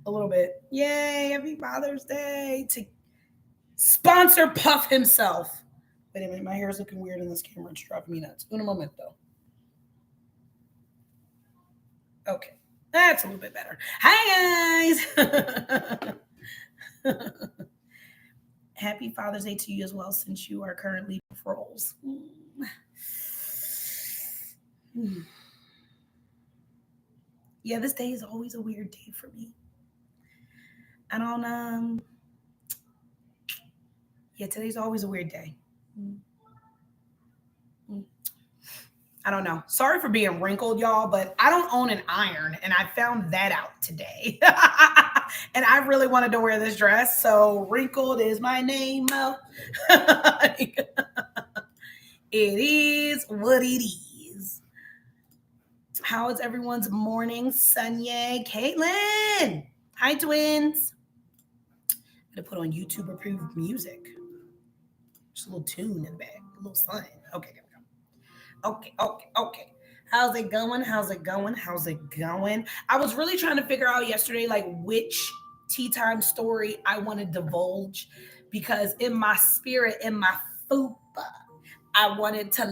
a little bit. Yay, happy Father's Day to sponsor Puff himself. Wait a minute, my hair is looking weird in this camera. It's driving me nuts. Un momento. Okay, that's a little bit better. Hi, guys. Happy Father's Day to you as well, since you are currently roles. Yeah, this day is always a weird day for me. I don't yeah, today's always a weird day. I don't know. Sorry for being wrinkled, y'all, but I don't own an iron, and I found that out today. And I really wanted to wear this dress, so wrinkled is my name. It is what it is. How is everyone's morning? Sunye, Caitlin. Hi, twins. I'm going to put on YouTube approved music. Just a little tune in the back, a little sign. Okay, here we go. Okay. How's it going? I was really trying to figure out yesterday, like, which tea time story I want to divulge, because in my spirit, in my fupa, I wanted to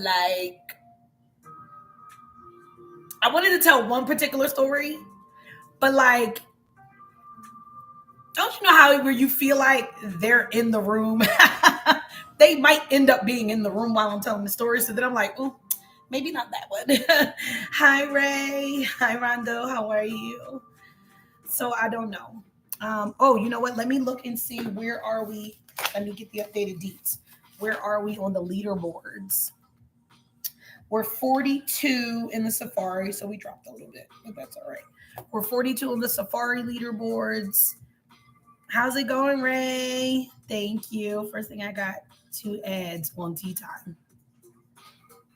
tell one particular story, but like, don't you know how where you feel like they're in the room? They might end up being in the room while I'm telling the story. So then I'm like, oh, maybe not that one. Hi, Ray. Hi, Rondo. How are you? So I don't know. Oh, you know what? Let me look and see, where are we? Let me get the updated deets. Where are we on the leaderboards? We're 42 in the Safari, so we dropped a little bit, but that's all right. We're 42 on the Safari leaderboards. How's it going, Ray? Thank you. First thing I got, 2 ads on tea time.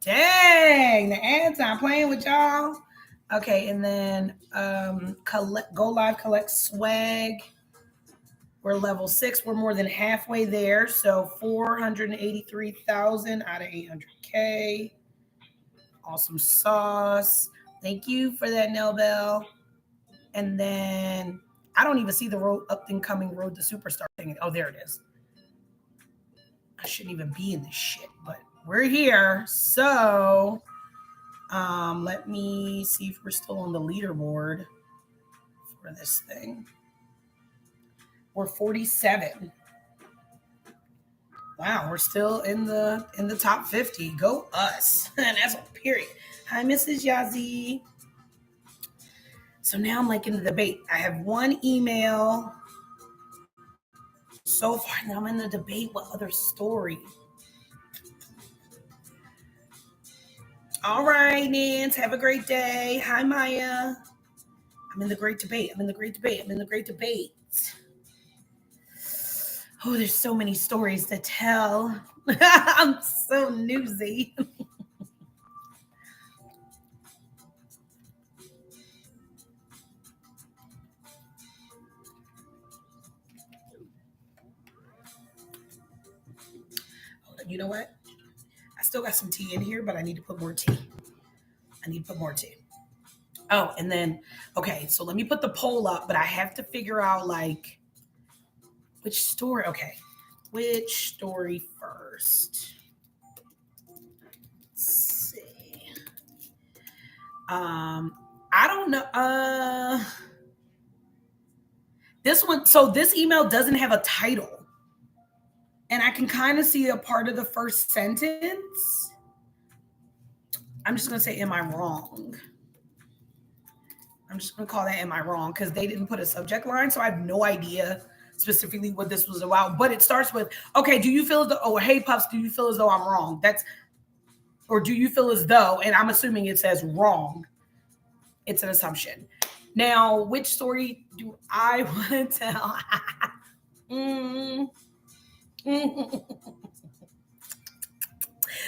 Dang, the ads not playing with y'all. Okay, and then go live, collect swag. We're level 6. We're more than halfway there. So 483,000 out of 800K. Awesome sauce. Thank you for that, Nell Bell. And then I don't even see the up and coming road to superstar thing. Oh, there it is. I shouldn't even be in this shit, but we're here. So let me see if we're still on the leaderboard for this thing. We're 47. Wow, we're still in the top 50. Go us. And that's a period. Hi, Mrs. Yazzie. So now I'm like in the debate. I have one email so far. Now I'm in the debate. What other story? All right, Nance. Have a great day. Hi, Maya. I'm in the great debate. Oh, there's so many stories to tell. I'm so newsy. You know what? I still got some tea in here, but I need to put more tea. Oh, and then, okay, so let me put the poll up, but I have to figure out, like, which story. Okay, which story first? Let's see. I don't know. This one, so this email doesn't have a title. And I can kind of see a part of the first sentence. I'm just going to say, am I wrong? I'm just going to call that, am I wrong? Because they didn't put a subject line. So I have no idea specifically what this was about. But it starts with, okay, do you feel as though, oh, hey, Puffs, do you feel as though I'm wrong? Or do you feel as though, and I'm assuming it says wrong. It's an assumption. Now, which story do I want to tell?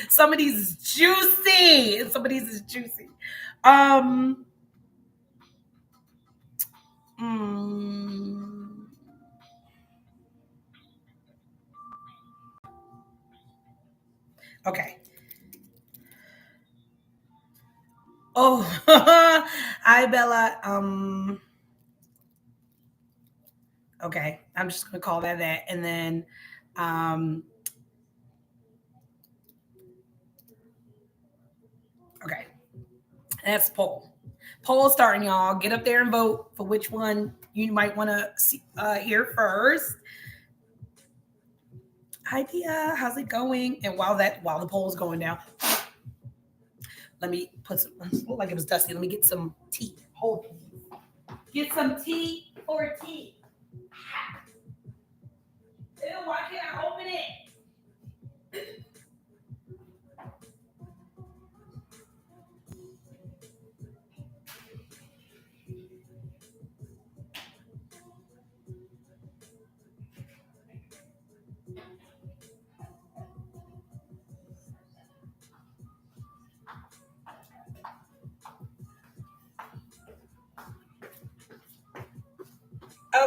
Some of these is juicy. Okay. Oh, hi, Bella. Okay, I'm just gonna call that that, and then um, okay, that's poll. Poll starting, y'all. Get up there and vote for which one you might want to hear first. Hi, Tia. How's it going? And while the poll's going down, let me put some. Looked like it was dusty. Let me get some tea. Hold. Get some tea or tea. Ew, why can't I open it?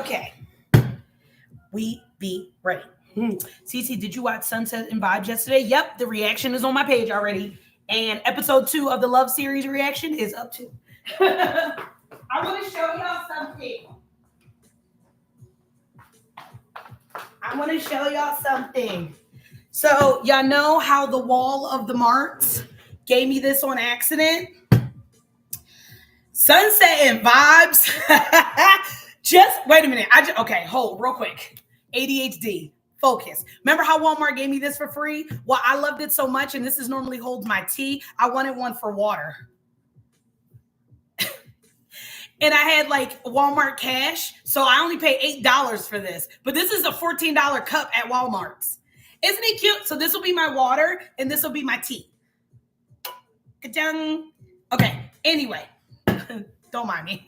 Okay, we be ready. Cece, did you watch Sunset and Vibes yesterday? Yep, the reaction is on my page already. And episode 2 of the Love series reaction is up too. I want to show y'all something. So, y'all know how the wall of the Marts gave me this on accident? Sunset and Vibes. Just wait a minute. Okay, hold real quick. ADHD. Focus. Remember how Walmart gave me this for free? Well, I loved it so much, and this is normally holds my tea. I wanted one for water. And I had like Walmart cash, so I only paid $8 for this. But this is a $14 cup at Walmart's. Isn't it cute? So this will be my water, and this will be my tea. Ka-chung. Okay, anyway. Don't mind me.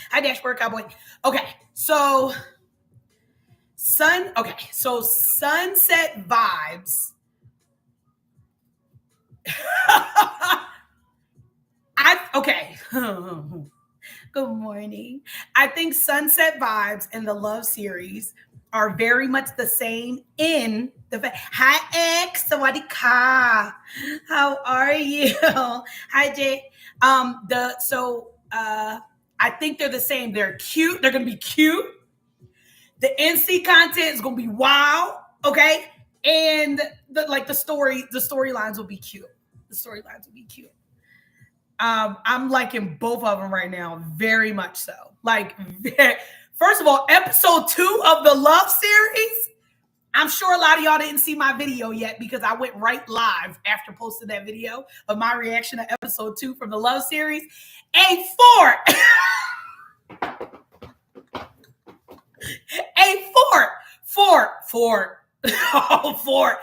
Hi, Dashboard Cowboy. Okay, so Sunset Vibes. Okay. Good morning. I think Sunset Vibes and the Love series are very much the same in the Hi X, Sawadika. How are you? Hi Jay. I think they're the same. They're cute. They're gonna be cute. The NC content is gonna be wow. Okay. And the storylines will be cute. The storylines will be cute. I'm liking both of them right now, very much so. First of all, episode 2 of the Love series. I'm sure a lot of y'all didn't see my video yet because I went right live after posting that video of my reaction to episode 2 from the Love series. A fort. Oh, fort.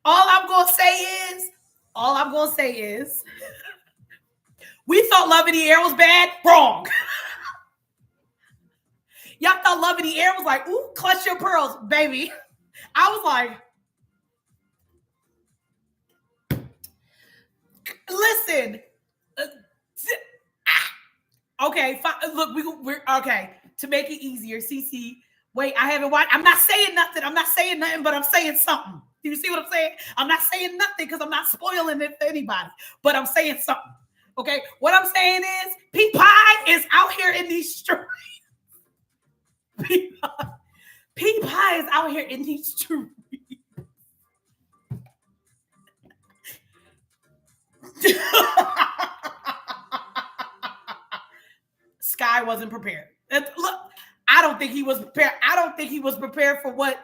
All I'm gonna say is, we thought Love in the Air was bad. Wrong. Y'all thought Love in the Air was like, ooh, clutch your pearls, baby. I was like, listen. Okay, fine. Look, we're okay. To make it easier, CC. Wait, I haven't watched. I'm not saying nothing, but I'm saying something. Do you see what I'm saying? I'm not saying nothing because I'm not spoiling it for anybody, but I'm saying something. Okay, what I'm saying is, P Pie is out here in these streets. P Pie is out here in these streets. Sky wasn't prepared. Look, I don't think he was prepared. I don't think he was prepared for what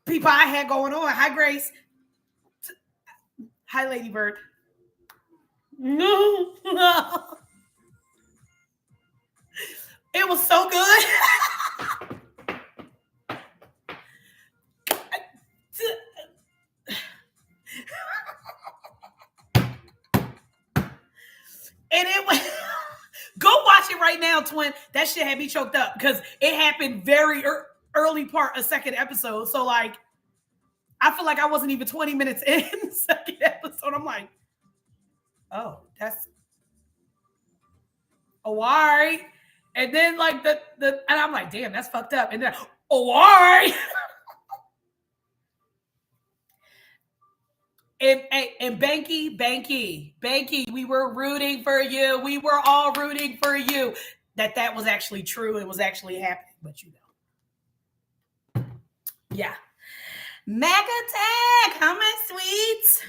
P Pie had going on. Hi, Grace. Hi, Lady Bird. No. It was so good. And it was go watch it right now, twin. That shit had me choked up because it happened very early part of second episode. So like, I feel like I wasn't even 20 minutes in second episode. I'm like, oh, that's all right. And then like the and I'm like, damn, that's fucked up. And then all right. And Banky, we were rooting for you. We were all rooting for you. That was actually true and was actually happening, but yeah. Mac Attack, how my sweets?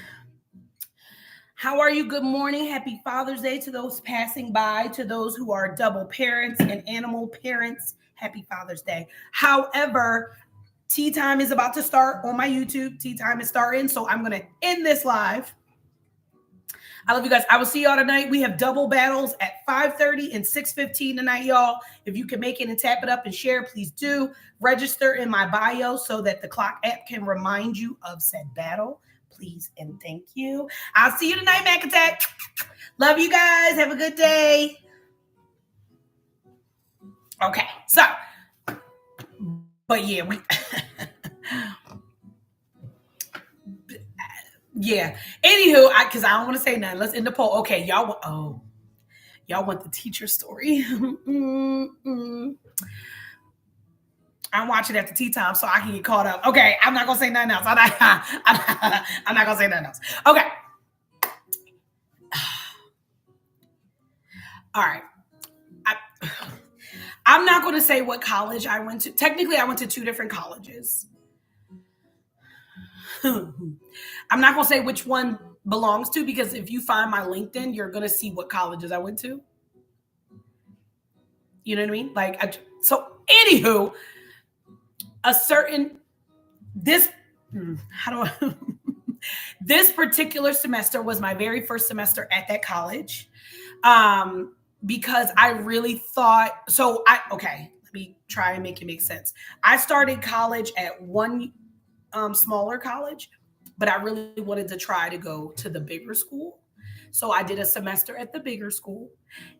How are you? Good morning. Happy Father's Day to those passing by, to those who are double parents and animal parents. Happy Father's Day. However, tea time is about to start on my YouTube. Tea time is starting, so I'm going to end this live. I love you guys. I will see y'all tonight. We have double battles at 5:30 and 6:15 tonight, y'all. If you can make it and tap it up and share, please do. Register in my bio so that the clock app can remind you of said battle. Please and thank you. I'll see you tonight, Mac Attack. Love you guys. Have a good day. Okay, so, but yeah, yeah. Anywho, because I don't want to say nothing. Let's end the poll. Okay, y'all want the teacher story. I'm watching at the tea time so I can get caught up. Okay, I'm not gonna say nothing else. I'm not gonna say nothing else. Okay. All right. I'm not gonna say what college I went to. Technically, I went to 2 different colleges. I'm not gonna say which one belongs to, because if you find my LinkedIn, you're gonna see what colleges I went to. You know what I mean? Like, so anywho, this particular semester was my very first semester at that college, because I really thought, let me try and make it make sense. I started college at one smaller college, but I really wanted to try to go to the bigger school. So I did a semester at the bigger school,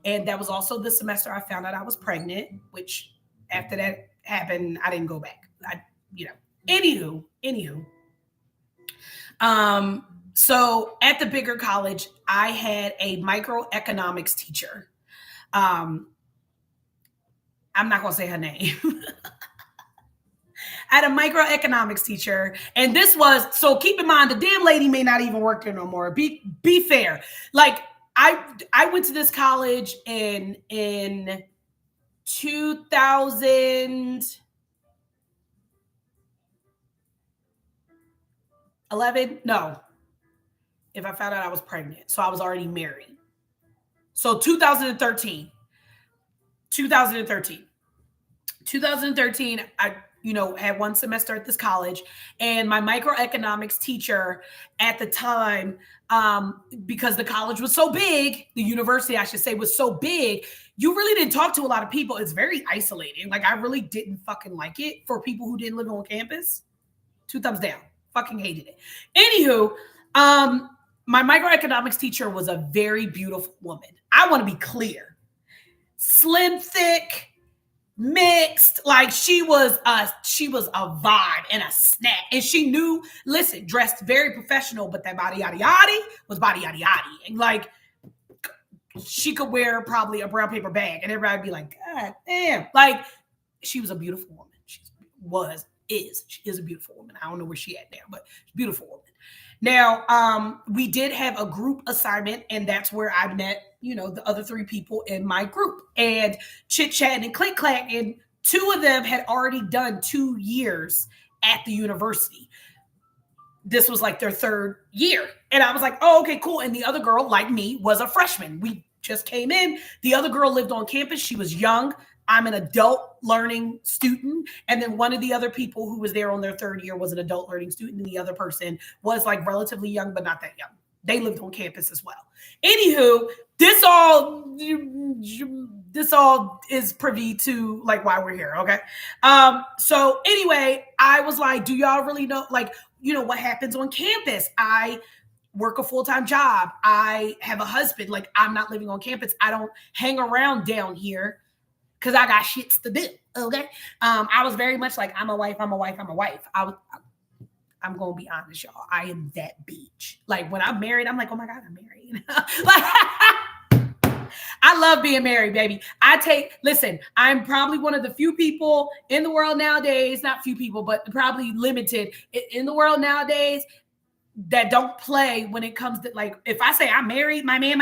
and that was also the semester I found out I was pregnant, which after that happened, I didn't go back. Anywho. So at the bigger college, I had a microeconomics teacher. I'm not going to say her name. I had a microeconomics teacher, and so keep in mind, the damn lady may not even work there no more. Be fair. Like, I went to this college in 2011. No, if I found out I was pregnant, so I was already married. So 2013, I had one semester at this college, and my microeconomics teacher at the time, because the college was so big, the university, I should say, was so big, you really didn't talk to a lot of people. It's very isolating. Like, I really didn't fucking like it for people who didn't live on campus. 2 thumbs down. Fucking hated it. Anywho, my microeconomics teacher was a very beautiful woman. I want to be clear. Slim, thick, mixed, like she was a vibe and a snack, and she knew. Listen, dressed very professional, but that body yaddy yaddy was body yaddy yaddy, and like she could wear probably a brown paper bag, and everybody would be like, God damn! Like, she was a beautiful woman. She is a beautiful woman. I don't know where she at now, but she's a beautiful woman. Now, we did have a group assignment, and that's where I met, the other 3 people in my group, and chit chat and click clack. And 2 of them had already done 2 years at the university. This was like their 3rd year. And I was like, oh, okay, cool. And the other girl, like me, was a freshman. We just came in. The other girl lived on campus. She was young. I'm an adult learning student. And then one of the other people who was there on their 3rd year was an adult learning student. And the other person was like relatively young, but not that young. They lived on campus as well. Anywho, this all is privy to like why we're here. Okay. So anyway, I was like, do y'all really know, like, what happens on campus? I work a full-time job. I have a husband. Like, I'm not living on campus. I don't hang around down here because I got shits to do. Okay. I was very much like, I'm a wife. I'm going to be honest, y'all. I am that bitch. Like, when I'm married, I'm like, oh my God, I'm married. Like, I love being married, baby. Listen, I'm probably one of the few people in the world nowadays, not few people, but probably limited in the world nowadays that don't play when it comes to, like, if I say I married my man,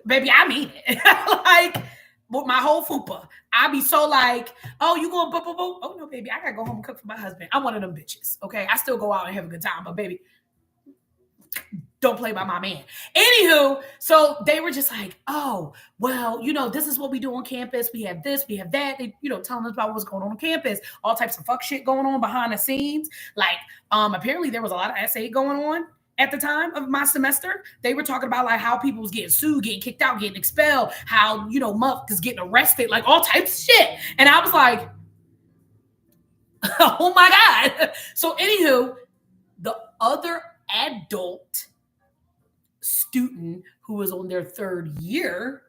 baby, I mean it. Like, with my whole fupa. I be so like, oh, you going boop, boop, boop? Oh, no, baby, I gotta go home and cook for my husband. I'm one of them bitches, okay? I still go out and have a good time, but baby, don't play by my man. Anywho, so they were just like, oh, well, this is what we do on campus. We have this, we have that. They, telling us about what's going on campus, all types of fuck shit going on behind the scenes. Like, apparently there was a lot of essay going on at the time of my semester. They were talking about like how people was getting sued, getting kicked out, getting expelled, how, motherfuckers getting arrested, like all types of shit. And I was like, oh my God. So anywho, the other adult student who was on their third year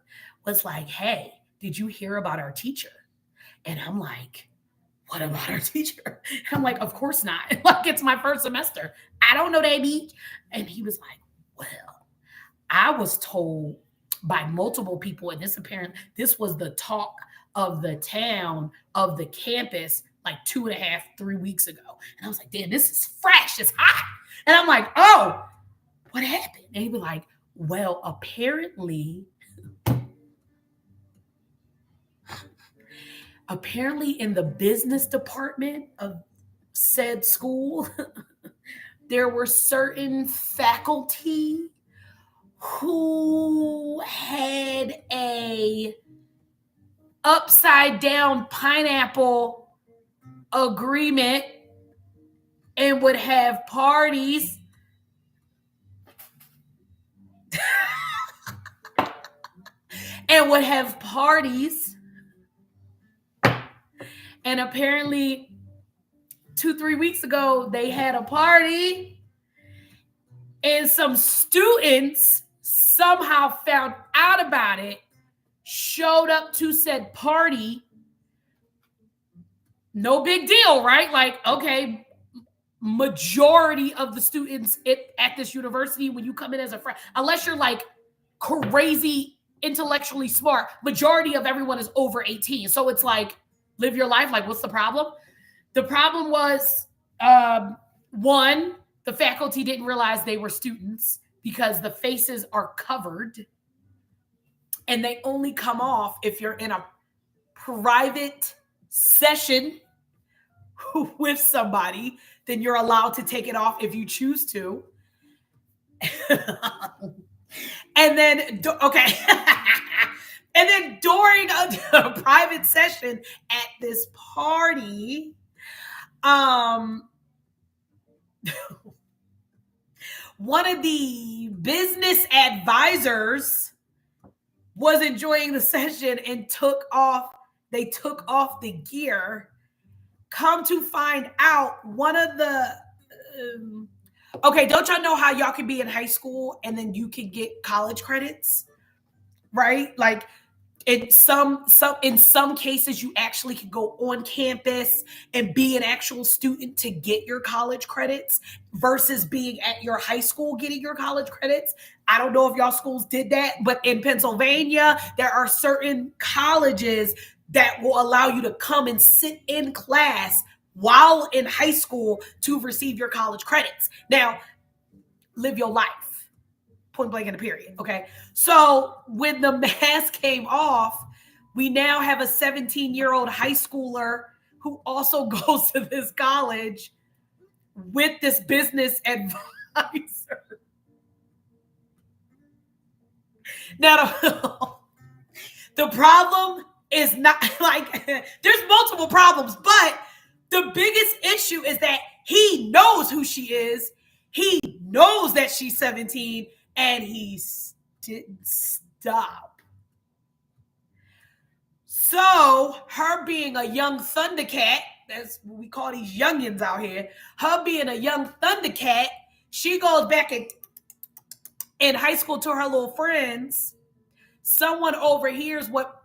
was like, hey, did you hear about our teacher? And I'm like, what about our teacher? And I'm like, of course not. Like, it's my first semester. I don't know that beach. And he was like, well, I was told by multiple people, and this was the talk of the town, of the campus, like 2.5, 3 weeks ago. And I was like, damn, this is fresh. It's hot. And I'm like, oh, what happened? And he was like, well, apparently in the business department of said school, there were certain faculty who had a upside down pineapple agreement and would have parties and apparently 2-3 weeks ago they had a party and some students somehow found out about it, showed up to said party. No big deal, right? Like, okay, majority of the students at this university, when you come in as a friend, unless you're like crazy intellectually smart, majority of everyone is over 18. So it's like, live your life. Like, what's the problem? The problem was, one, the faculty didn't realize they were students because the faces are covered and they only come off if you're in a private session with somebody. Then you're allowed to take it off if you choose to. And then, okay. And then during a private session at this party, one of the business advisors was enjoying the session and took off the gear. Come to find out, one of the okay, don't y'all know how y'all can be in high school and then you can get college credits, right? Like, in some cases you actually can go on campus and be an actual student to get your college credits versus being at your high school getting your college credits. I don't know if y'all schools did that, but in Pennsylvania there are certain colleges that will allow you to come and sit in class while in high school to receive your college credits. Now, live your life. Point blank in a period. Okay. So when the mask came off, we now have a 17-year-old high schooler who also goes to this college with this business advisor. Now, the problem is not like there's multiple problems, but the biggest issue is that he knows who she is. He knows that she's 17. And he didn't stop. So her being a young Thundercat, that's what we call these youngins out here, her being a young Thundercat, she goes back in high school to her little friends. Someone overhears what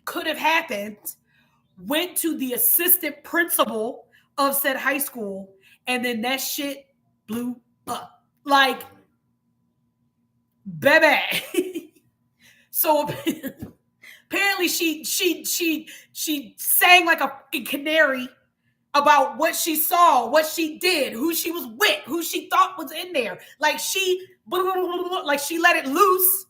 could have happened, went to the assistant principal of said high school, and then that shit blew up. Like, baby. So apparently she sang like a canary about what she saw, what she did, who she was with, who she thought was in there. Like she let it loose.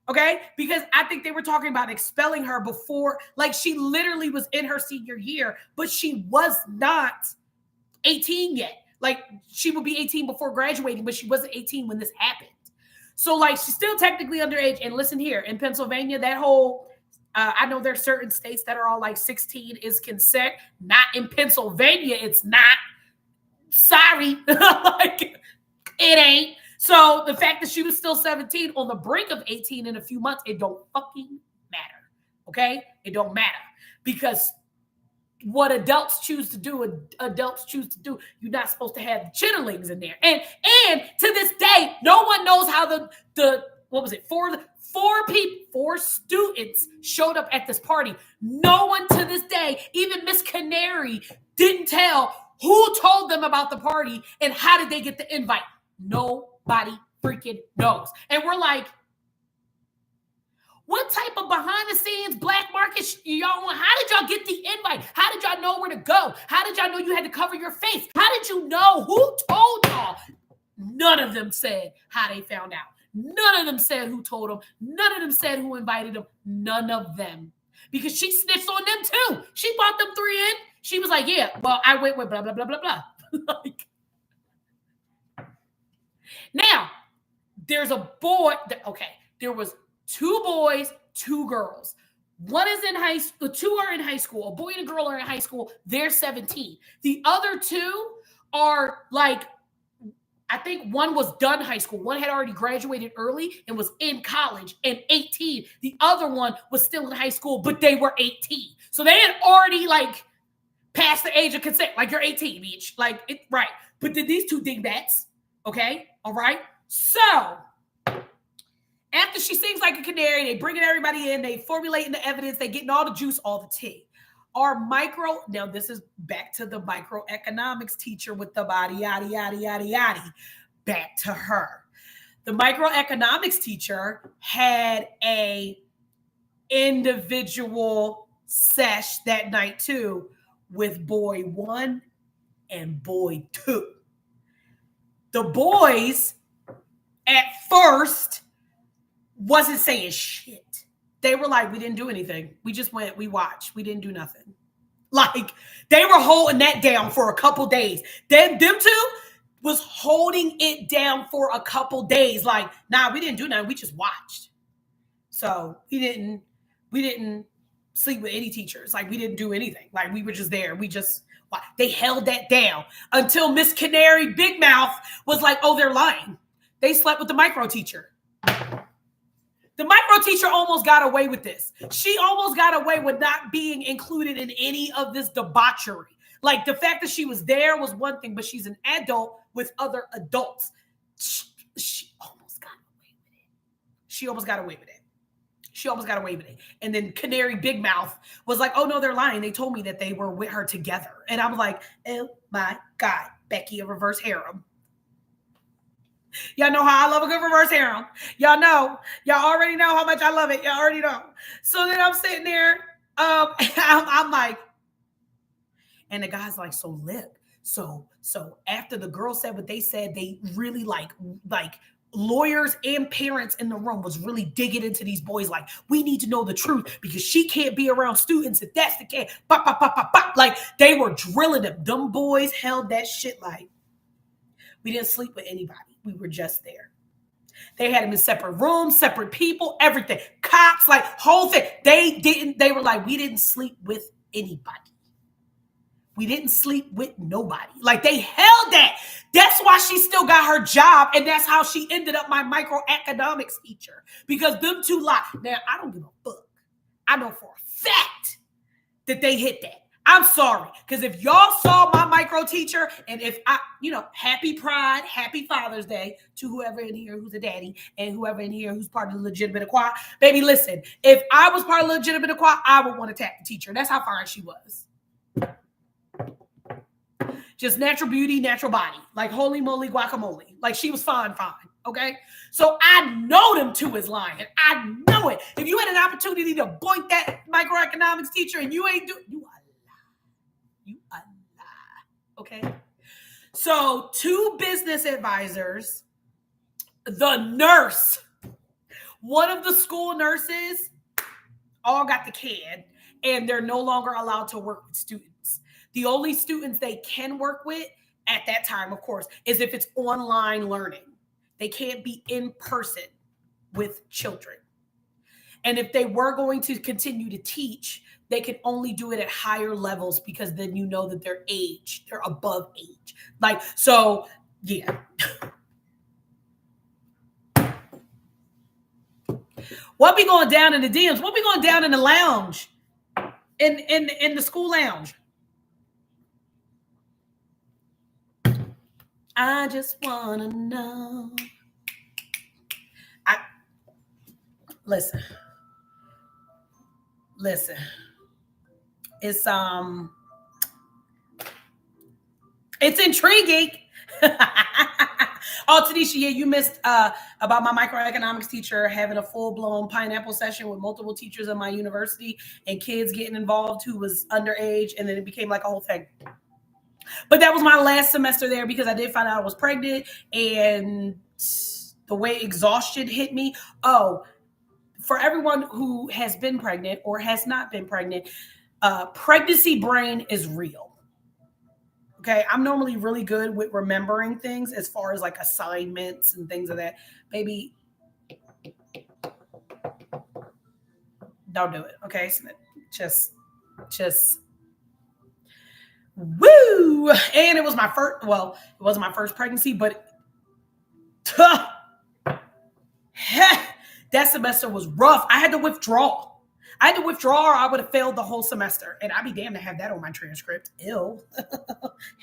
Okay, because I think they were talking about expelling her before, like she literally was in her senior year, but she was not 18 yet. Like she would be 18 before graduating, but she wasn't 18 when this happened. So like she's still technically underage. And listen here, in Pennsylvania, that whole I know there's certain states that are all like 16 is consent. Not in Pennsylvania, it's not. Sorry, like it ain't. So the fact that she was still 17 on the brink of 18 in a few months, it don't fucking matter. Okay? It don't matter. Because what adults choose to do, adults choose to do. You're not supposed to have the chitterlings in there. And to this day, no one knows how the what was it? Four students showed up at this party. No one to this day, even Miss Canary, didn't tell who told them about the party and how did they get the invite. Nobody freaking knows. And we're like, what type of behind the scenes black market y'all want? How did y'all get the invite? How did y'all know where to go? How did y'all know you had to cover your face? How did you know? Who told y'all? None of them said how they found out. None of them said who told them. None of them said who invited them. None of them. Because she snitched on them too. She brought them three in. She was like, yeah, well, I went with blah, blah, blah, blah, blah. Like, now, there's a boy. Okay, there was 2 boys, 2 girls. One is in high school. 2 are in high school. A boy and a girl are in high school. They're 17. The other 2 are like, I think one was done high school. One had already graduated early and was in college and 18. The other one was still in high school, but they were 18. So they had already like passed the age of consent. Like, you're 18 each. Like, it, right. But then these 2 dingbats, okay? All right? So after she sings like a canary, they bringing everybody in, they formulating the evidence, they getting all the juice, all the tea. Now this is back to the microeconomics teacher with the body, yada, yada, yada, yada. Back to her. The microeconomics teacher had a individual sesh that night too with boy 1 and boy 2. The boys at first wasn't saying shit. They were like, we didn't do anything. We just went, we watched. We didn't do nothing. Like, they were holding that down for a couple days. Them 2 was holding it down for a couple days. Like, nah, we didn't do nothing. We just watched. So we didn't sleep with any teachers. Like, we didn't do anything. Like, we were just there. They held that down until Miss Canary Big Mouth was like, oh, they're lying. They slept with the micro teacher. The micro teacher almost got away with this. She almost got away with not being included in any of this debauchery. Like, the fact that she was there was one thing, but she's an adult with other adults. She almost got away with it. She almost got away with it. And then Canary Big Mouth was like, oh, no, they're lying. They told me that they were with her together. And I was like, oh, my God, Becky, a reverse harem. Y'all know how I love a good reverse harem. Y'all already know how much I love it. Y'all already know. So then I'm sitting there. I'm like, and the guy's like, so lip. So after the girl said what they said, they really like lawyers and parents in the room was really digging into these boys. Like, we need to know the truth because she can't be around students if that's the case. Bop, bop, bop, bop, bop. Like, they were drilling them. Them boys held that shit like, we didn't sleep with anybody. We were just there. They had them in separate rooms, separate people, everything. Cops, like, whole thing. They were like, we didn't sleep with anybody. We didn't sleep with nobody. Like, they held that. That's why she still got her job. And that's how she ended up my microeconomics teacher. Because them 2 lied. Now, I don't give a fuck. I know for a fact that they hit that. I'm sorry. Because if y'all saw my micro teacher, and if happy Pride, happy Father's Day to whoever in here who's a daddy and whoever in here who's part of the legitimate choir. Baby, listen, if I was part of the legitimate choir, I would want to tap the teacher. That's how fine she was. Just natural beauty, natural body. Like, holy moly guacamole. Like, she was fine. Okay? So I know them 2 is lying. I know it. If you had an opportunity to boink that microeconomics teacher and you ain't do, you a lie. Okay. So 2 business advisors, the nurse, one of the school nurses, all got the can, and they're no longer allowed to work with students. The only students they can work with at that time, of course, is if it's online learning. They can't be in person with children. And if they were going to continue to teach, they can only do it at higher levels because then you know that they're above age. Like, so, yeah. What be going down in the DMs? What be going down in the lounge? In the school lounge? I just wanna know. Listen. It's intriguing. Oh, Tanisha, yeah, you missed about my microeconomics teacher having a full-blown pineapple session with multiple teachers in my university and kids getting involved who was underage, and then it became like a whole thing. But that was my last semester there because I did find out I was pregnant, and the way exhaustion hit me. Oh, for everyone who has been pregnant or has not been pregnant, pregnancy brain is real. Okay, I'm normally really good with remembering things as far as like assignments and things of that. Baby, don't do it. Okay, so just woo. And it was my first. Well, it wasn't my first pregnancy, but that semester was rough. I had to withdraw. Or I would have failed the whole semester. And I'd be damned to have that on my transcript. Ew.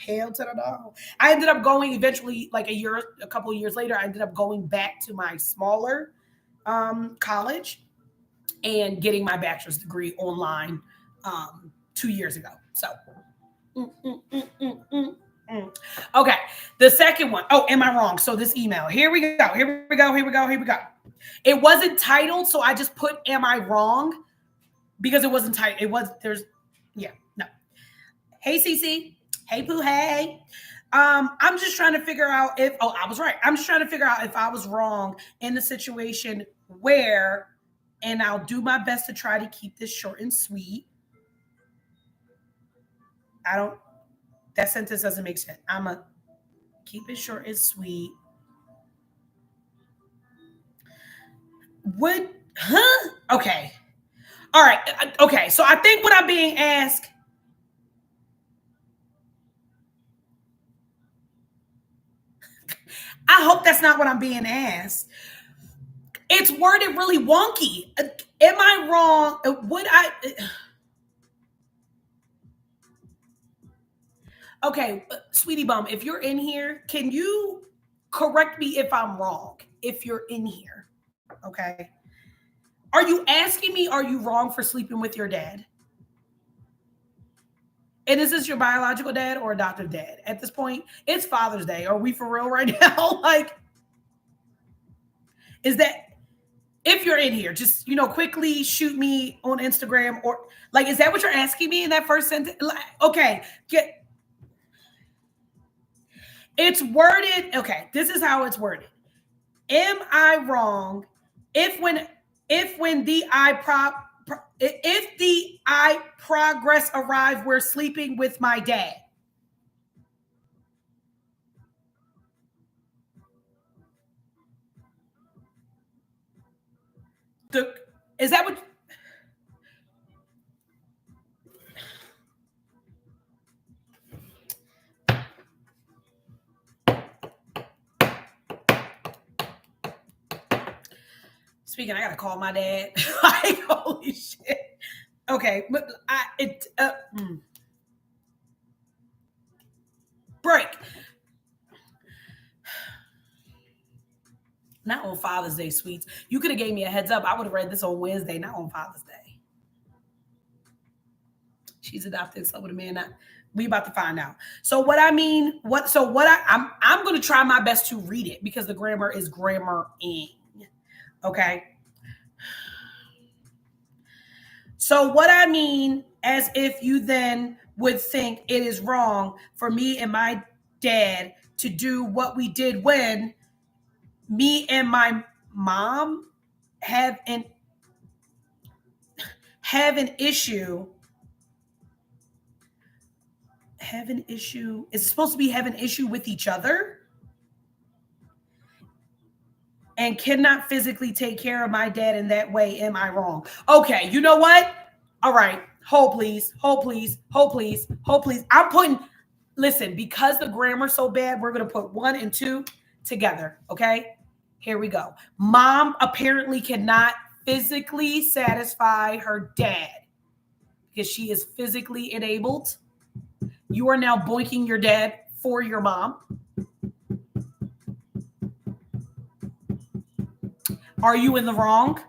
Hell to the no. I ended up going eventually, like a couple of years later, I ended up going back to my smaller college and getting my bachelor's degree online 2 years ago. So, okay. The second one. Oh, am I wrong? So this email. Here we go. It wasn't titled, so I just put "Am I wrong?" because it wasn't tight. No. Hey, Cece. Hey, Pooh. Hey. I'm just trying to figure out I was right. I'm just trying to figure out if I was wrong in the situation where, and I'll do my best to try to keep this short and sweet. That sentence doesn't make sense. I'm going to keep it short and sweet. Okay. All right. Okay. So I think what I'm being asked. I hope that's not what I'm being asked. It's worded really wonky. Am I wrong? Okay, sweetie bum, if you're in here, can you correct me if I'm wrong? If you're in here, okay. Are you asking me, are you wrong for sleeping with your dad? And is this your biological dad or adoptive dad? At this point, it's Father's Day. Are we for real right now? Like, is that, if you're in here, just, quickly shoot me on Instagram, or like, is that what you're asking me in that first sentence? Like, okay, it's worded. Okay, this is how it's worded. Am I wrong if the I progress arrive, we're sleeping with my dad? Is that what? Speaking, I gotta call my dad. Like, holy shit. Okay, but break. Not on Father's Day, sweets. You could have gave me a heads up. I would have read this on Wednesday, not on Father's Day. She's adopted, so would a man not. We about to find out. So what I mean, I'm going to try my best to read it because the grammar is grammar-ing. Okay. So what I mean, as if you then would think it is wrong for me and my dad to do what we did when me and my mom have an have an issue have an issue is supposed to be have an issue with each other and cannot physically take care of my dad in that way. Am I wrong? Okay, you know what? All right. Hold please. Hold please. Hold please. Hold please. I'm putting listen, because the grammar's so bad, we're gonna put 1 and 2 together. Okay. Here we go. Mom apparently cannot physically satisfy her dad because she is physically enabled. You are now boinking your dad for your mom. Are you in the wrong?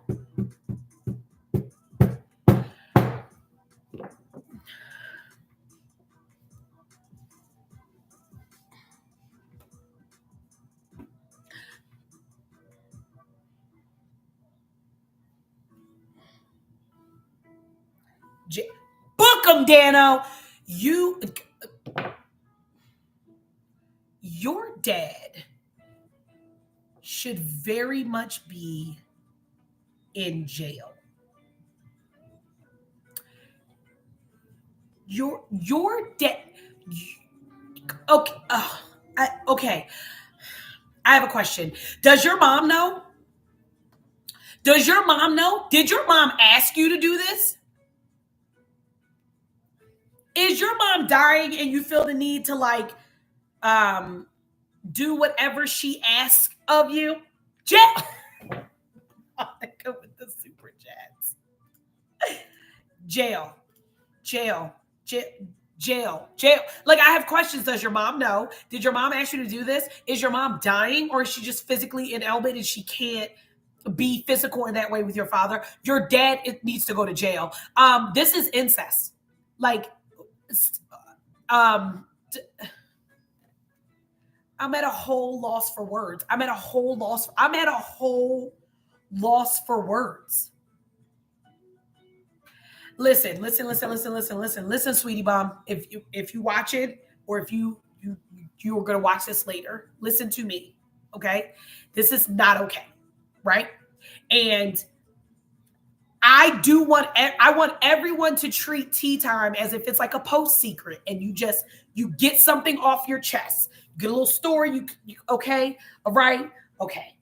Book them, Dano. Your dad should very much be in jail. Your dad. Okay. Okay. I have a question. Does your mom know? Does your mom know? Did your mom ask you to do this? Is your mom dying and you feel the need to like do whatever she asks of you? Jail. I go with the super chats. Jail. Jail. Jail. Jail. Jail. Like, I have questions. Does your mom know? Did your mom ask you to do this? Is your mom dying, or is she just physically inebriated and she can't be physical in that way with your father? Your dad needs to go to jail. This is incest. Like, I'm at a whole loss for words. I'm at a whole loss for words. Listen, sweetie bomb. If you watch it, or if you are gonna watch this later, listen to me. Okay? This is not okay, right? And I want everyone to treat tea time as if it's like a post secret, and you get something off your chest. You get a little story. You okay? All right. Okay.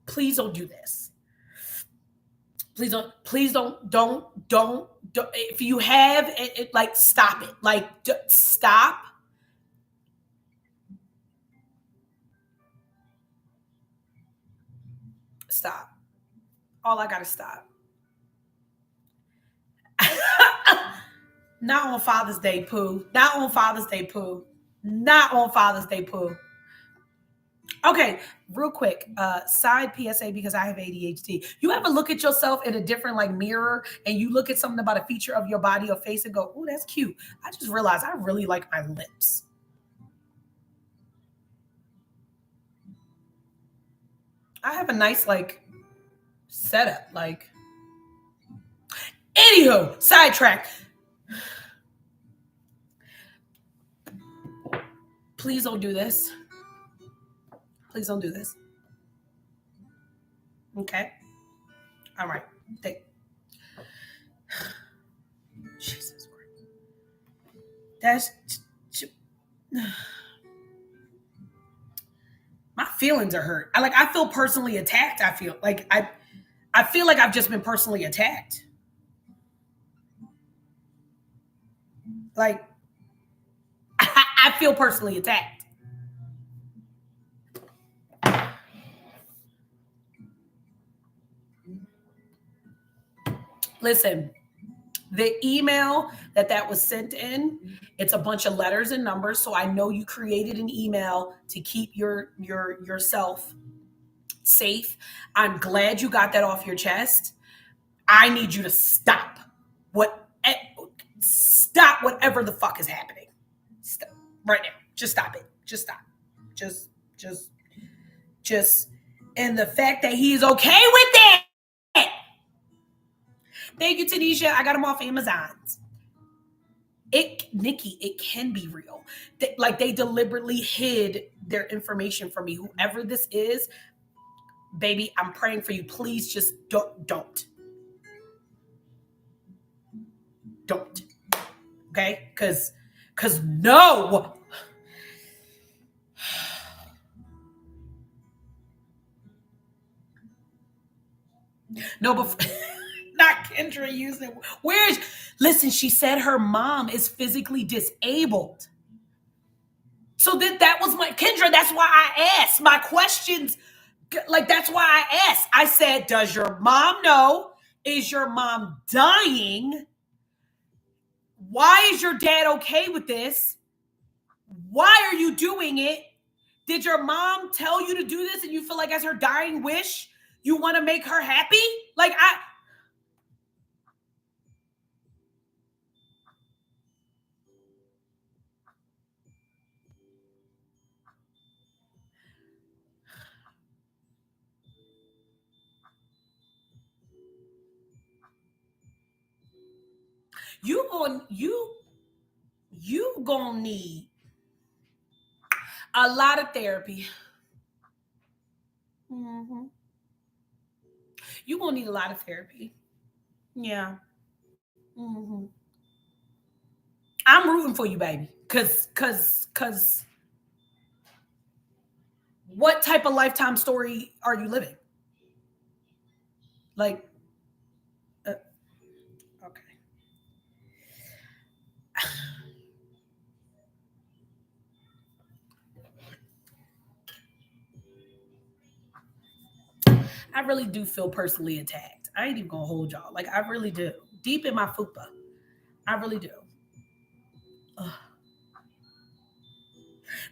Please don't do this. Please don't. If you have it, like, stop it. Like, stop. Stop. All I gotta stop. Not on Father's Day, Pooh. Not on Father's Day, Pooh. Not on Father's Day, Pooh. Okay, real quick, side PSA, because I have ADHD. You ever look at yourself in a different like mirror, and you look at something about a feature of your body or face and go, "Oh, that's cute." I just realized I really like my lips. I have a nice like setup. Like, anywho, sidetrack. Please don't do this. Please don't do this. Okay. All right. Jesus Christ. That's my feelings are hurt. I feel personally attacked. I feel like I've just been personally attacked. Like, I feel personally attacked. Listen, the email that was sent in, it's a bunch of letters and numbers. So I know you created an email to keep yourself safe. I'm glad you got that off your chest. I need you to stop stop whatever the fuck is happening. Stop right now. Just stop it. Just stop. Just And the fact that he's okay with that. Thank you, Tanisha. I got them off Amazon's. Nikki, it can be real. Like they deliberately hid their information from me. Whoever this is, baby, I'm praying for you. Please just don't. Okay? Cause no. No, but not Kendra using it. Listen, she said her mom is physically disabled. So that was my Kendra. That's why I asked my questions. Like, that's why I asked. I said, does your mom know? Is your mom dying? Why is your dad okay with this? Why are you doing it? Did your mom tell you to do this and you feel like as her dying wish, you want to make her happy? Like, you gonna need a lot of therapy. Mm-hmm. You gonna need a lot of therapy. Yeah. Mm-hmm. I'm rooting for you, baby. Cause what type of lifetime story are you living? Like, okay. I really do feel personally attacked. I ain't even gonna hold y'all. Like, I really do. Deep in my fupa. I really do. Ugh.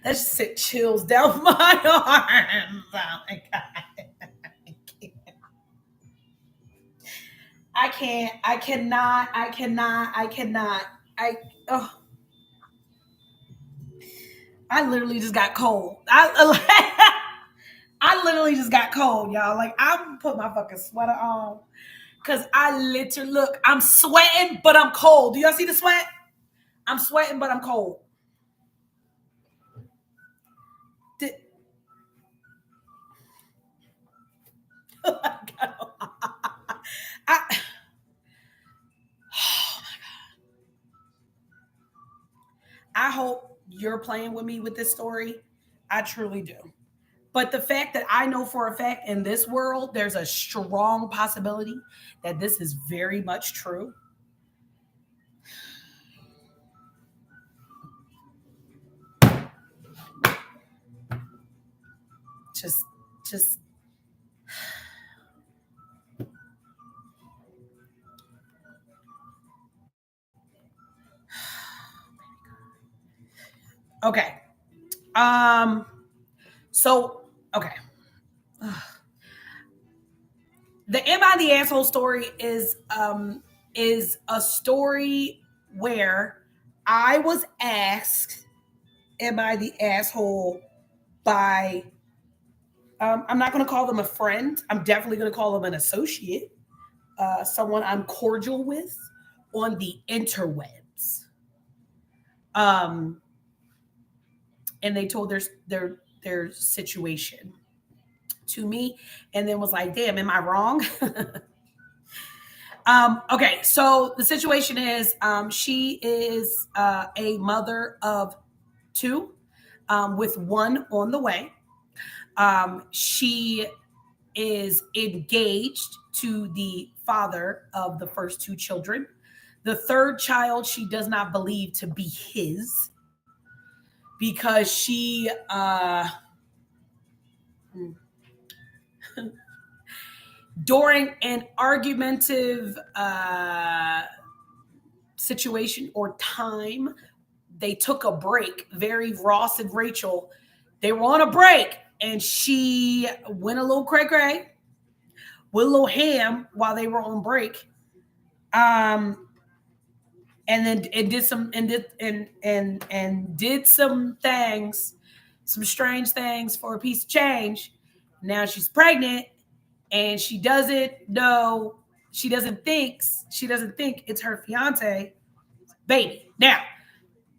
That just sent chills down my arms. Oh my God. I can't. I cannot. I cannot. I cannot. I. Oh, I literally just got cold. I literally just got cold, y'all. Like, I'm put my fucking sweater on because I literally look. I'm sweating, but I'm cold. Do y'all see the sweat? I'm sweating, but I'm cold. Did, I, I hope you're playing with me with this story. I truly do. But the fact that I know for a fact in this world, there's a strong possibility that this is very much true. Just, just, okay. Um, so, okay. The Am I the Asshole story is a story where I was asked, am I the asshole by I'm not going to call them a friend. I'm definitely going to call them an associate, someone I'm cordial with on the interwebs. Um, and they told their situation to me, and then was like, "Damn, am I wrong?" Okay, so the situation is, she is a mother of two, with one on the way. She is engaged to the father of the first two children. The third child she does not believe to be his because she during an argumentative situation or time, they took a break. Very Ross and Rachel, they were on a break, and she went a little cray cray with a little ham while they were on break. Um, and then it did some and did some things, some strange things for a piece of change. Now she's pregnant and she doesn't know, she doesn't think it's her fiance baby. Now,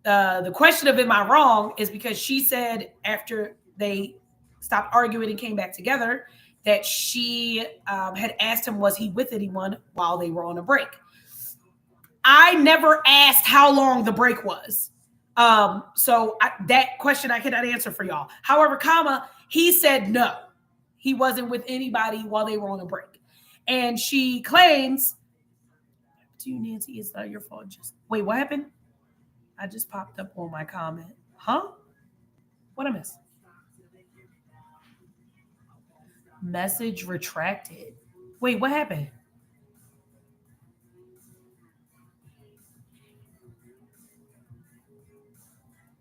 the question of am I wrong is because she said after they stopped arguing and came back together that she had asked him, was he with anyone while they were on a break? I never asked how long the break was. That question I cannot answer for y'all. However, he said no, he wasn't with anybody while they were on a break. And she claims to you, Nancy, it's not your fault. Just wait, what happened? I just popped up on my comment. Huh? What I miss? Message retracted. Wait, what happened?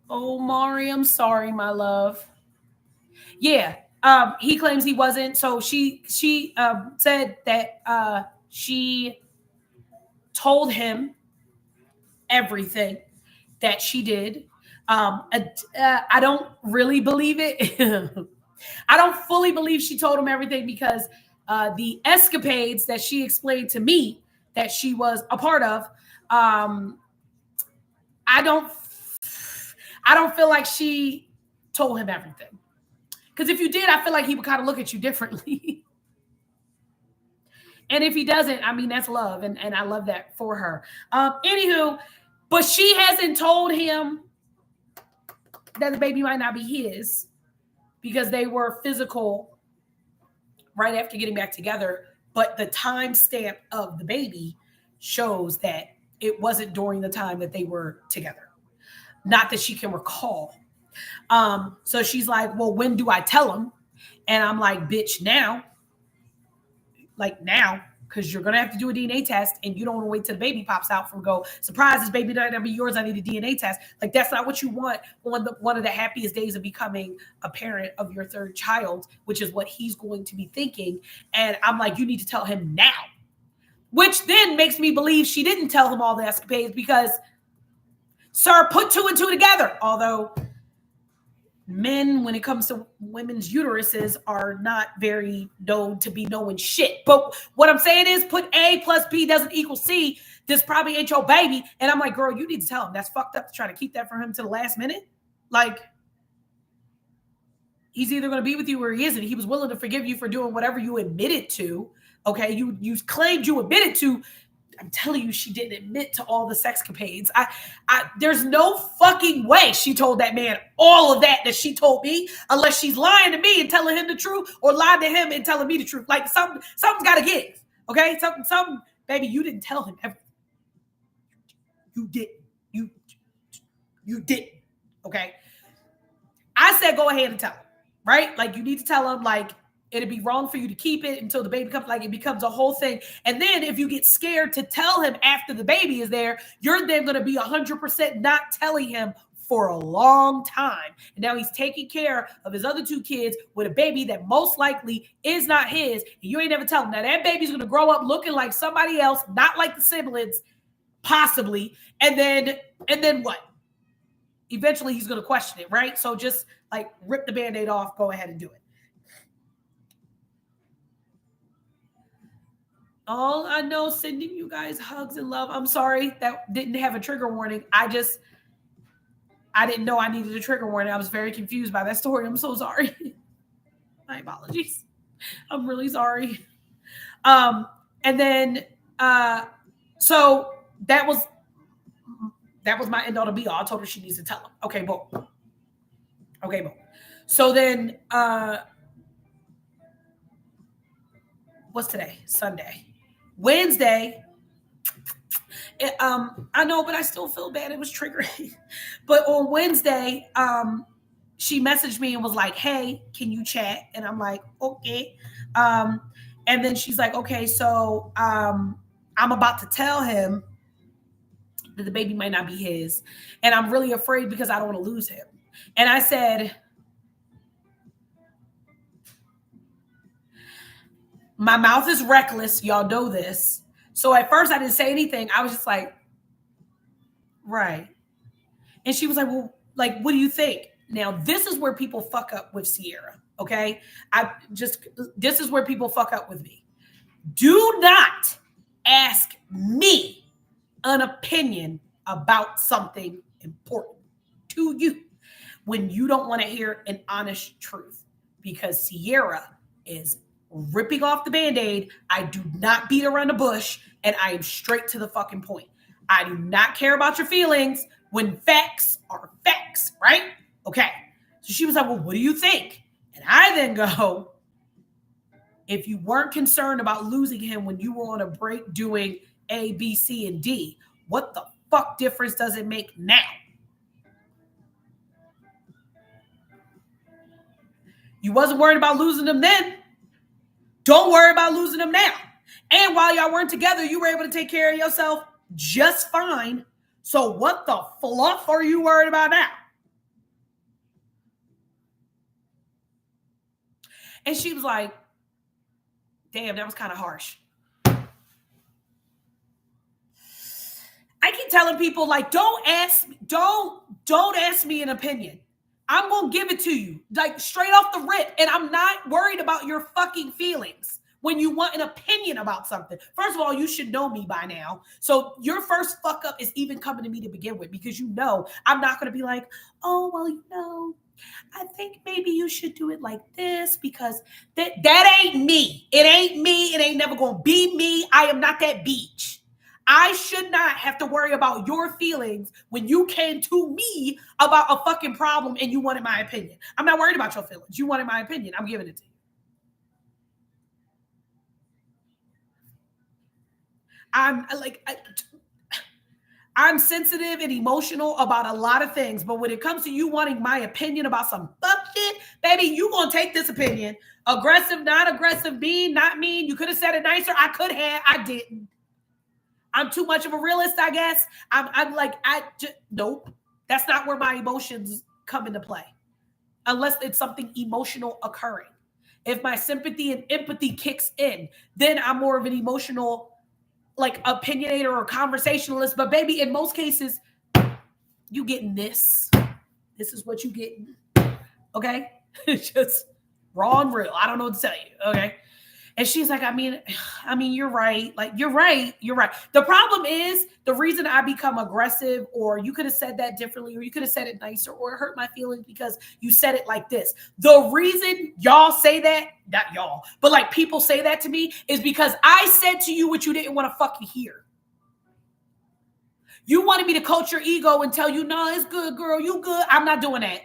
Oh, Mari, I'm sorry, my love. Yeah. He claims he wasn't. So she said that she told him everything that she did. I don't really believe it. I don't fully believe she told him everything because the escapades that she explained to me that she was a part of, um, I don't, I don't feel like she told him everything. Because if you did, I feel like he would kind of look at you differently. And if he doesn't, I mean, that's love. And I love that for her. Anywho, but she hasn't told him that the baby might not be his because they were physical right after getting back together. But the timestamp of the baby shows that it wasn't during the time that they were together. Not that she can recall. So she's like, well, when do I tell him? And I'm like, bitch, now. Like now, because you're gonna have to do a DNA test, and you don't want to wait till the baby pops out from go, surprise, this baby might not be yours. I need a DNA test. Like that's not what you want on one of the happiest days of becoming a parent of your third child, which is what he's going to be thinking. And I'm like, you need to tell him now, which then makes me believe she didn't tell him all the escapades because, sir, put two and two together. Although men, when it comes to women's uteruses, are not very known to be knowing shit. But what I'm saying is put A plus B doesn't equal C. This probably ain't your baby. And I'm like, girl, you need to tell him. That's fucked up to try to keep that from him to the last minute. Like, he's either going to be with you or he isn't. He was willing to forgive you for doing whatever you admitted to. Okay, you claimed you admitted to. I'm telling you, she didn't admit to all the sexcapades. There's no fucking way she told that man all of that she told me, unless she's lying to me and telling him the truth, or lying to him and telling me the truth. Like something's got to give. Okay, something, baby, you didn't tell him everything. You didn't. You didn't. Okay. I said go ahead and tell him, right? Like you need to tell him, like, it'd be wrong for you to keep it until the baby comes, like it becomes a whole thing. And then if you get scared to tell him after the baby is there, you're then going to be 100% not telling him for a long time. And now he's taking care of his other two kids with a baby that most likely is not his. And you ain't never tell him. Now that baby's going to grow up looking like somebody else, not like the siblings, possibly. And then what? Eventually he's going to question it, right? So just like rip the Band-Aid off, go ahead and do it. All I know, sending you guys hugs and love. I'm sorry that didn't have a trigger warning. I didn't know I needed a trigger warning. I was very confused by that story. I'm so sorry. My apologies. I'm really sorry. And then, so that was my end all to be all. I told her she needs to tell him. Okay, boom. So then, what's today? Sunday. Wednesday, I know, but I still feel bad. It was triggering. But on Wednesday, she messaged me and was like, hey, can you chat? And I'm like, okay. And then she's like, okay, so I'm about to tell him that the baby might not be his. And I'm really afraid because I don't want to lose him. And I said, my mouth is reckless. Y'all know this. So at first I didn't say anything. I was just like, right. And she was like, well, like, what do you think? Now, this is where people fuck up with Sierra. Okay. This is where people fuck up with me. Do not ask me an opinion about something important to you when you don't want to hear an honest truth, because Sierra is ripping off the band-aid. I do not beat around the bush, and I am straight to the fucking point. I do not care about your feelings when facts are facts, right? Okay. So she was like, well, what do you think? And I then go, if you weren't concerned about losing him when you were on a break doing A, B, C, and D, what the fuck difference does it make now? You wasn't worried about losing them then. Don't worry about losing them now. And while y'all weren't together, you were able to take care of yourself just fine. So what the fluff are you worried about now? And she was like, damn, that was kind of harsh. I keep telling people, like, don't ask me an opinion. I'm going to give it to you, like, straight off the rip. And I'm not worried about your fucking feelings when you want an opinion about something. First of all, you should know me by now. So your first fuck up is even coming to me to begin with, because you know I'm not going to be like, oh, well, you know, I think maybe you should do it like this, because that ain't me. It ain't me. It ain't never going to be me. I am not that beach. I should not have to worry about your feelings when you came to me about a fucking problem and you wanted my opinion. I'm not worried about your feelings. You wanted my opinion. I'm giving it to you. I'm sensitive and emotional about a lot of things, but when it comes to you wanting my opinion about some fuck shit, baby, you gonna take this opinion. Aggressive, not aggressive, mean, not mean. You could have said it nicer. I could have. I didn't. I'm too much of a realist, I guess. I'm like, nope. That's not where my emotions come into play. Unless it's something emotional occurring. If my sympathy and empathy kicks in, then I'm more of an emotional, like, opinionator or conversationalist. But baby, in most cases, you getting this. This is what you getting. Okay? It's just raw and real. I don't know what to tell you. Okay? And she's like, I mean, you're right. Like, you're right. The problem is, the reason I become aggressive, or you could have said that differently, or you could have said it nicer, or it hurt my feelings because you said it like this. The reason y'all say that, not y'all, but like people say that to me, is because I said to you what you didn't want to fucking hear. You wanted me to coach your ego and tell you, no, it's good, girl. You good. I'm not doing that.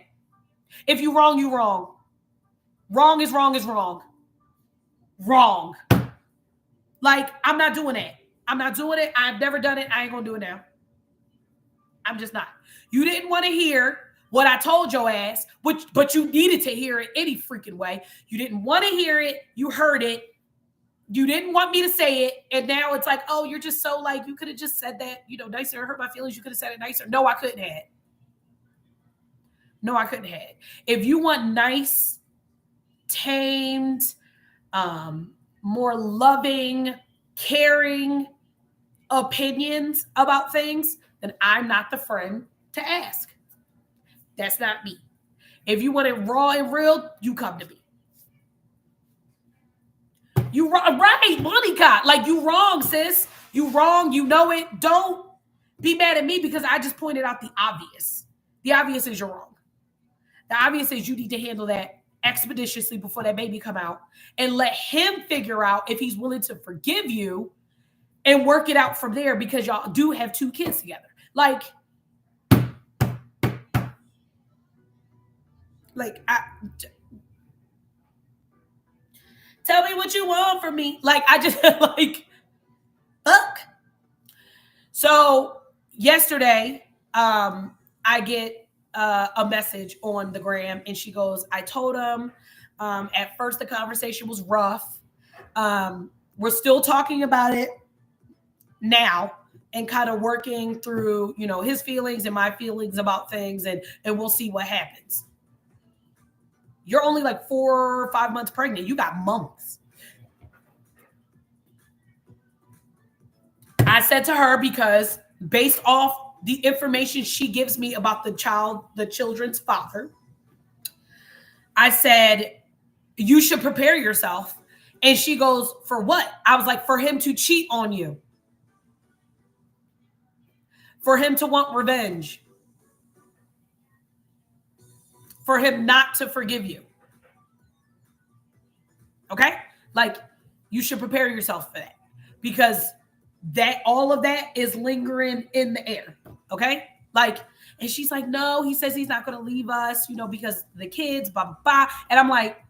If you wrong, you wrong. Wrong is wrong is wrong. Wrong. Like, I'm not doing that. I'm not doing it. I've never done it. I ain't gonna do it now. I'm just not. You didn't want to hear what I told your ass, but you needed to hear it any freaking way. You didn't want to hear it. You heard it. You didn't want me to say it. And now it's like, oh, you're just so, like, you could have just said that, you know, nicer. It hurt my feelings. You could have said it nicer. No, I couldn't have. No, I couldn't have. If you want nice, tamed, more loving, caring opinions about things, then I'm not the friend to ask. That's not me. If you want it raw and real, you come to me. You right, Monica. Like, you wrong, sis. You wrong. You know it. Don't be mad at me because I just pointed out the obvious. The obvious is you're wrong. The obvious is you need to handle that expeditiously before that baby come out, and let him figure out if he's willing to forgive you and work it out from there, because y'all do have 2 kids together. Like tell me what you want from me. Like, I just like, fuck. So yesterday, I get a message on the gram, and she goes, I told him, at first the conversation was rough. We're still talking about it now and kind of working through, you know, his feelings and my feelings about things, and we'll see what happens. You're only like 4 or 5 months pregnant. You got months. I said to her, because based off the information she gives me about the children's father, I said, You should prepare yourself. And she goes, for what? I was like, for him to cheat on you, for him to want revenge, for him not to forgive you. Okay? Like, you should prepare yourself for that because that all of that is lingering in the air. Okay? Like, and she's like, no, he says he's not going to leave us, because the kids, blah, blah, blah. And I'm like,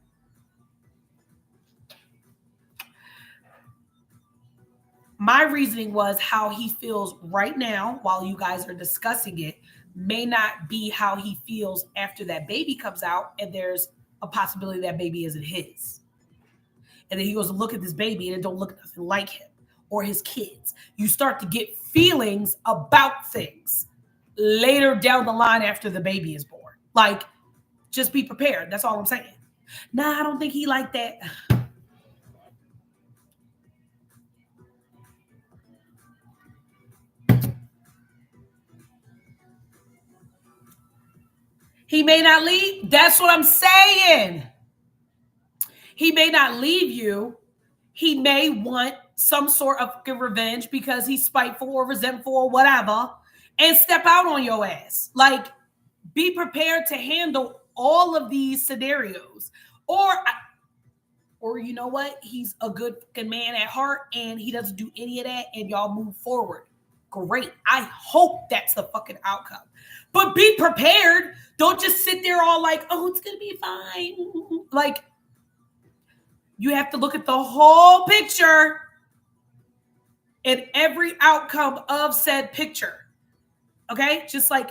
my reasoning was how he feels right now while you guys are discussing it may not be how he feels after that baby comes out and there's a possibility that baby isn't his. And then he goes to look at this baby and it don't look nothing like him or his kids. You start to get feelings about things later down the line after the baby is born. Like, just be prepared. That's all I'm saying. Nah, I don't think he like that. He may not leave. That's what I'm saying. He may not leave you. He may want some sort of revenge because he's spiteful or resentful or whatever and step out on your ass. Like, be prepared to handle all of these scenarios. Or you know what? He's a good fucking man at heart and he doesn't do any of that and y'all move forward. Great. I hope that's the fucking outcome. But be prepared. Don't just sit there all like, oh, it's going to be fine. Like, you have to look at the whole picture and every outcome of said picture. Okay? Just like,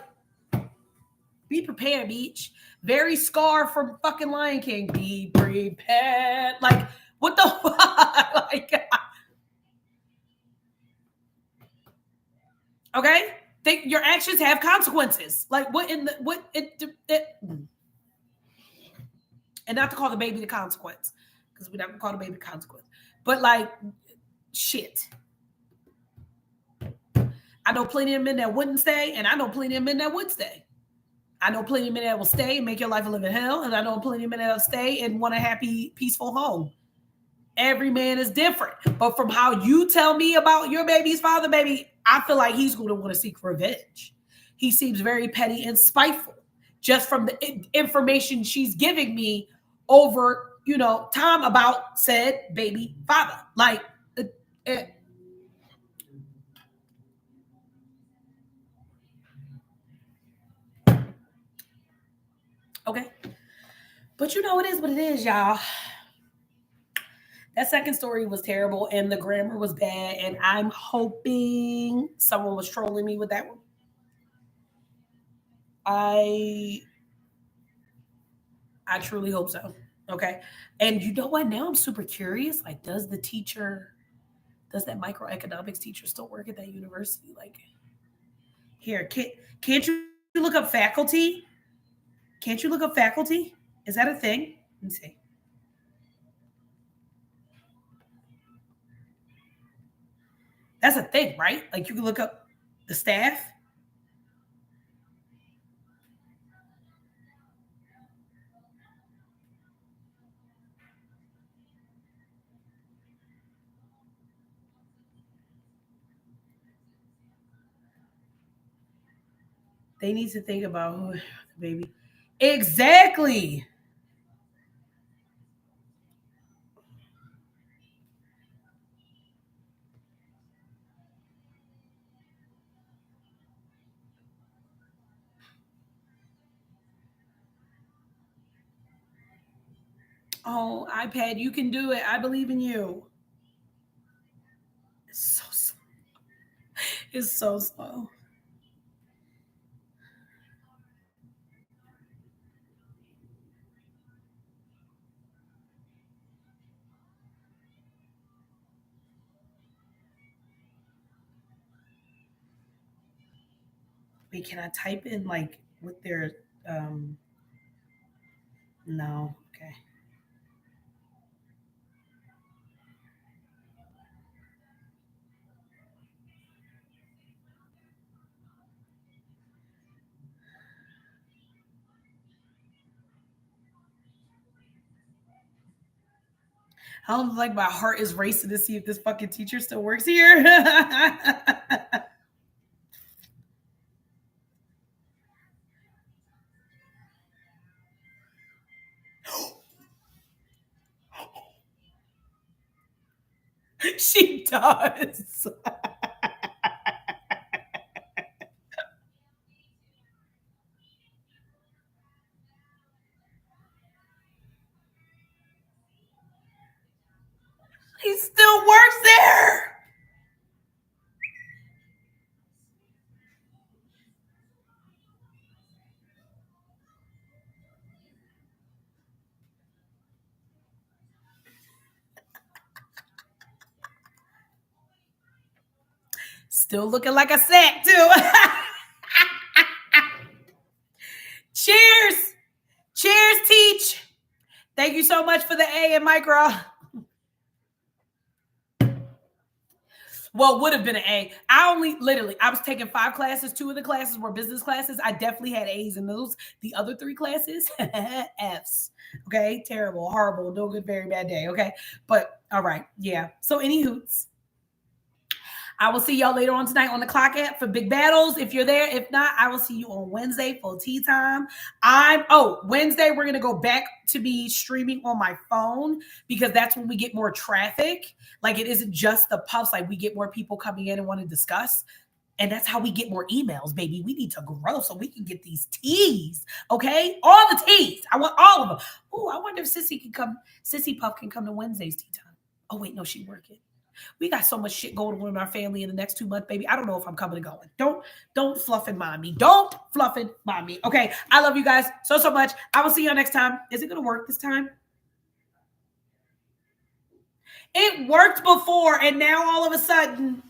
be prepared, beach. Very Scar from fucking Lion King. Be prepared. Like, what the fuck? Like, okay? Your actions have consequences. Like, what in the what it and not to call the baby the consequence, because we're not gonna call the baby the consequence. But like, shit. I know plenty of men that wouldn't stay, and I know plenty of men that would stay. I know plenty of men that will stay and make your life a living hell, and I know plenty of men that will stay and want a happy, peaceful home. Every man is different. But from how you tell me about your baby's father, baby, I feel like he's going to want to seek revenge. He seems very petty and spiteful just from the information she's giving me over, time about said baby father. Like, uh, okay. But it is what it is, y'all. That second story was terrible and the grammar was bad. And I'm hoping someone was trolling me with that one. I I truly hope so. Okay. And you know what? Now I'm super curious. Like, does that microeconomics teacher still work at that university? Like, here, can't you look up faculty? Can't you look up faculty? Is that a thing? Let me see. That's a thing, right? Like, you can look up the staff. They need to think about who the baby. Exactly. Oh, iPad, you can do it. I believe in you. It's so slow. It's so slow. Wait, can I type in like what their no, okay. I don't like my heart is racing to see if this fucking teacher still works here. She does. He still works there. Still looking like a sack, too. Cheers. Cheers, Teach. Thank you so much for the A in micro. Well, would have been an A. I was taking 5 classes. 2 of the classes were business classes. I definitely had A's in those. The other 3 classes, F's. Okay, terrible, horrible, no good, very bad day. Okay, but all right, yeah. So, any hoots. I will see y'all later on tonight on the clock app for big battles. If you're there, if not, I will see you on Wednesday for tea time. Wednesday, we're going to go back to be streaming on my phone because that's when we get more traffic. Like it isn't just the puffs, like we get more people coming in and want to discuss. And that's how we get more emails, baby. We need to grow so we can get these teas, okay? All the teas. I want all of them. Oh, I wonder if Sissy Puff can come to Wednesday's tea time. Oh, wait, no, she working. We got so much shit going on in our family in the next 2 months, baby. I don't know if I'm coming and going. Don't fluff and mind me. Don't fluff and mind me. Okay. I love you guys so much. I will see you next time. Is it going to work this time? It worked before, and now all of a sudden,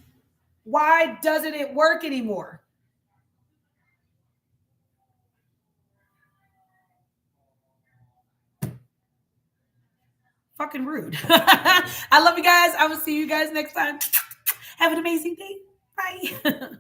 why doesn't it work anymore? Fucking rude. I love you guys. I will see you guys next time. Have an amazing day. Bye.